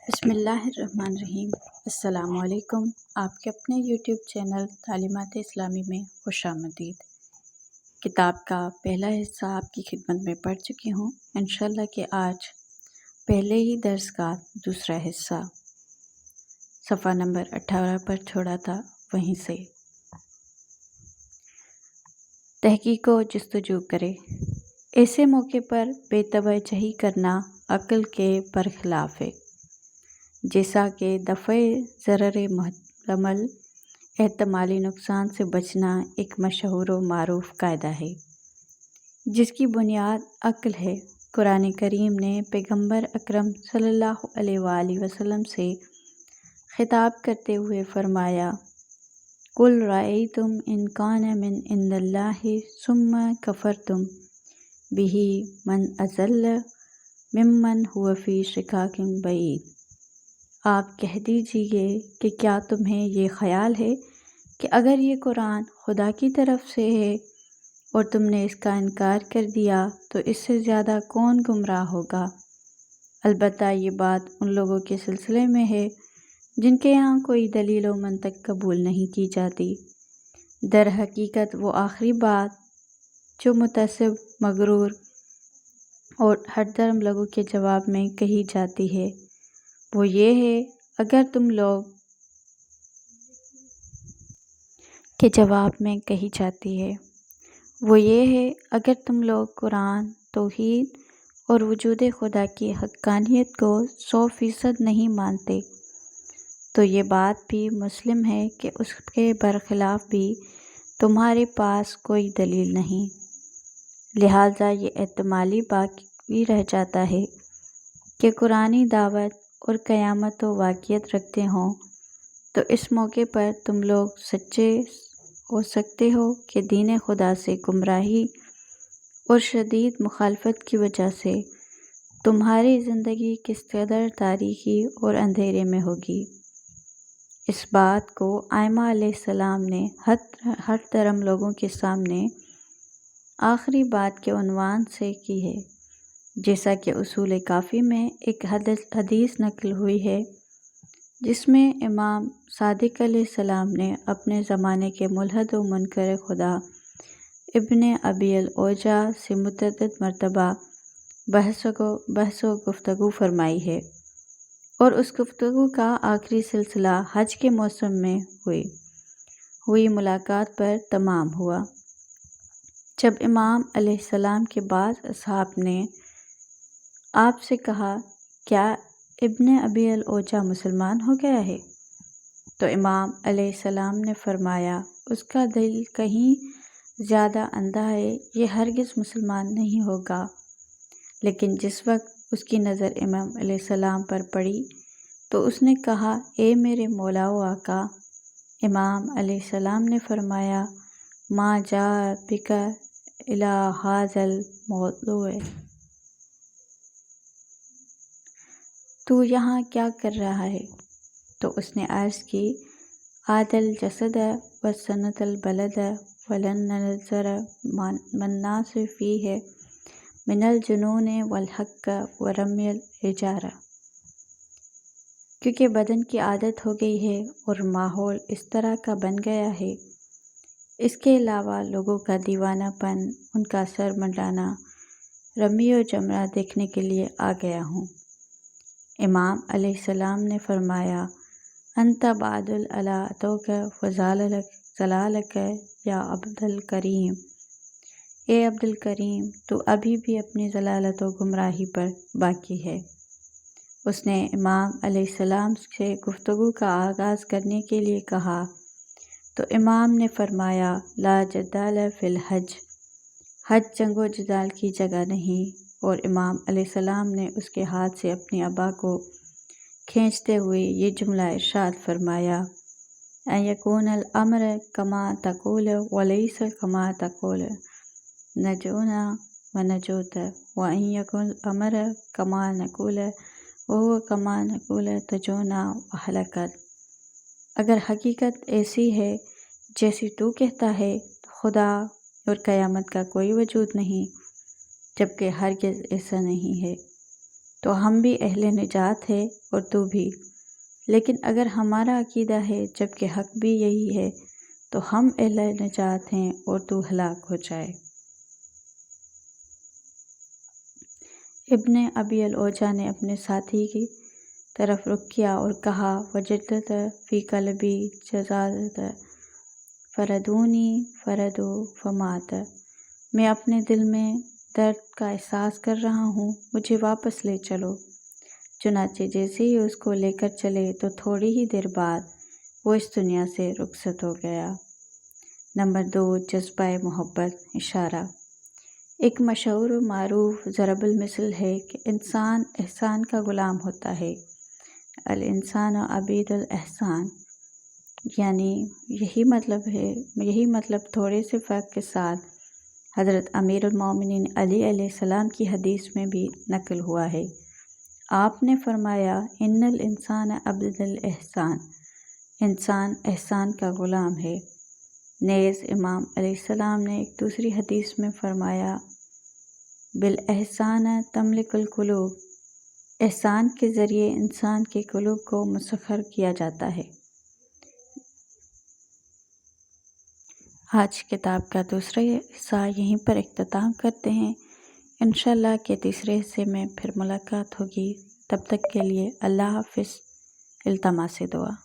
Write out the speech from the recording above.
بسم اللہ الرحمن الرحیم۔ السلام علیکم۔ آپ کے اپنے یوٹیوب چینل تعلیمات اسلامی میں خوش آمدید۔ کتاب کا پہلا حصہ آپ کی خدمت میں پڑھ چکی ہوں۔ انشاءاللہ کہ آج پہلے ہی درس کا دوسرا حصہ صفحہ نمبر 18 پر چھوڑا تھا، وہیں سے تحقیق و جستجو کرے۔ ایسے موقع پر بے توجہی کرنا عقل کے برخلاف ہے، جیسا کہ دفع ضرر محتمل احتمالی نقصان سے بچنا ایک مشہور و معروف قاعدہ ہے، جس کی بنیاد عقل ہے۔ قرآن کریم نے پیغمبر اکرم صلی اللہ علیہ وآلہ وسلم سے خطاب کرتے ہوئے فرمایا: قُلْ رَأَيْتُمْ إِنْ كَانَ مِنْ عِنْدِ اللَّهِ ثُمَّ كَفَرْتُمْ بِهِ مَنْ أَضَلُّ مِمَّنْ هُوَ فِي شِقَاقٍ بَعِيدٍ۔ آپ کہہ دیجئے کہ کیا تمہیں یہ خیال ہے کہ اگر یہ قرآن خدا کی طرف سے ہے اور تم نے اس کا انکار کر دیا تو اس سے زیادہ کون گمراہ ہوگا؟ البتہ یہ بات ان لوگوں کے سلسلے میں ہے جن کے یہاں کوئی دلیل و منطق قبول نہیں کی جاتی۔ در حقیقت وہ آخری بات جو متعصب، مغرور اور ہٹ درم لوگوں کے جواب میں کہی جاتی ہے وہ یہ ہے اگر تم لوگ قرآن، توحید اور وجود خدا کی حقانیت کو 100% نہیں مانتے تو یہ بات بھی مسلم ہے کہ اس کے برخلاف بھی تمہارے پاس کوئی دلیل نہیں، لہٰذا یہ احتمالی باقی رہ جاتا ہے کہ قرآنی دعوت اور قیامت و واقعیت رکھتے ہوں تو اس موقع پر تم لوگ سچے ہو سکتے ہو کہ دین خدا سے گمراہی اور شدید مخالفت کی وجہ سے تمہاری زندگی کس قدر تاریکی اور اندھیرے میں ہوگی۔ اس بات کو ائمہ علیہ السلام نے ہٹ درم لوگوں کے سامنے آخری بات کے عنوان سے کی ہے، جیسا کہ اصول کافی میں ایک حدیث نقل ہوئی ہے جس میں امام صادق علیہ السلام نے اپنے زمانے کے ملحد و منکر خدا ابن ابی العوجہ سے متعدد مرتبہ بحث و گفتگو فرمائی ہے، اور اس گفتگو کا آخری سلسلہ حج کے موسم میں ہوئی ملاقات پر تمام ہوا، جب امام علیہ السلام کے بعض اصحاب نے آپ سے کہا: کیا ابن ابی العوجہ مسلمان ہو گیا ہے؟ تو امام علیہ السلام نے فرمایا: اس کا دل کہیں زیادہ اندھا ہے، یہ ہرگز مسلمان نہیں ہوگا۔ لیکن جس وقت اس کی نظر امام علیہ السلام پر پڑی تو اس نے کہا: اے میرے مولا و آقا! امام علیہ السلام نے فرمایا: ما جاء بک الی ھذا الموضوع، تو یہاں کیا کر رہا ہے؟ تو اس نے عرض کی: عاد الجسد وسنۃ البلد ولن نظر والناس فیہ من الجنون والحق ورمی الحجارہ، کیونکہ بدن کی عادت ہو گئی ہے اور ماحول اس طرح کا بن گیا ہے، اس کے علاوہ لوگوں کا دیوانہ پن، ان کا سر منڈانا، رمی و جمرہ دیکھنے کے لیے آ گیا ہوں۔ امام علیہ السلام نے فرمایا: انت بعدل علی عتوک و ضلالک یا عبد الکریم، اے عبد الکریم، تو ابھی بھی اپنی ضلالت و گمراہی پر باقی ہے۔ اس نے امام علیہ السلام سے گفتگو کا آغاز کرنے کے لیے کہا تو امام نے فرمایا: لا جدال فی الحج، حج جنگ و جدال کی جگہ نہیں۔ اور امام علیہ السلام نے اس کے ہاتھ سے اپنی عبا کو کھینچتے ہوئے یہ جملہ ارشاد فرمایا: ان یکون الامر کما تقول ولیس کما تقول نجونا ونجوت، وان یکن الامر کما نقول وہو کما نقول تجونا وہلکت۔ اگر حقیقت ایسی ہے جیسی تو کہتا ہے تو خدا اور قیامت کا کوئی وجود نہیں، جبکہ ہرگز ایسا نہیں ہے۔ تو ہم بھی اہل نجات ہے اور تو بھی، لیکن اگر ہمارا عقیدہ ہے جبکہ حق بھی یہی ہے تو ہم اہل نجات ہیں اور تو ہلاک ہو جائے۔ ابن ابی العوجہ نے اپنے ساتھی کی طرف رخ کیا اور کہا وجدت فی قلبی جزازت فردونی فردو فمات، میں اپنے دل میں درد کا احساس کر رہا ہوں، مجھے واپس لے چلو۔ چنانچہ جیسے ہی اس کو لے کر چلے تو تھوڑی ہی دیر بعد وہ اس دنیا سے رخصت ہو گیا۔ نمبر 2، جذبہ محبت۔ اشارہ، ایک مشہور و معروف ضرب المثل ہے کہ انسان احسان کا غلام ہوتا ہے، الانسان عبید الاحسان، یعنی یہی مطلب تھوڑے سے فرق کے ساتھ حضرت امیر المومنین علی علیہ السلام کی حدیث میں بھی نقل ہوا ہے۔ آپ نے فرمایا ان الانسان عبد الاحسان، انسان احسان کا غلام ہے۔ نیز امام علیہ السلام نے ایک دوسری حدیث میں فرمایا بالاحسان تملک القلوب، احسان کے ذریعے انسان کے قلوب کو مسخر کیا جاتا ہے۔ آج کتاب کا دوسرا حصہ یہیں پر اختتام کرتے ہیں۔ انشاءاللہ کے تیسرے حصے میں پھر ملاقات ہوگی، تب تک کے لیے اللہ حافظ، التماس دعا۔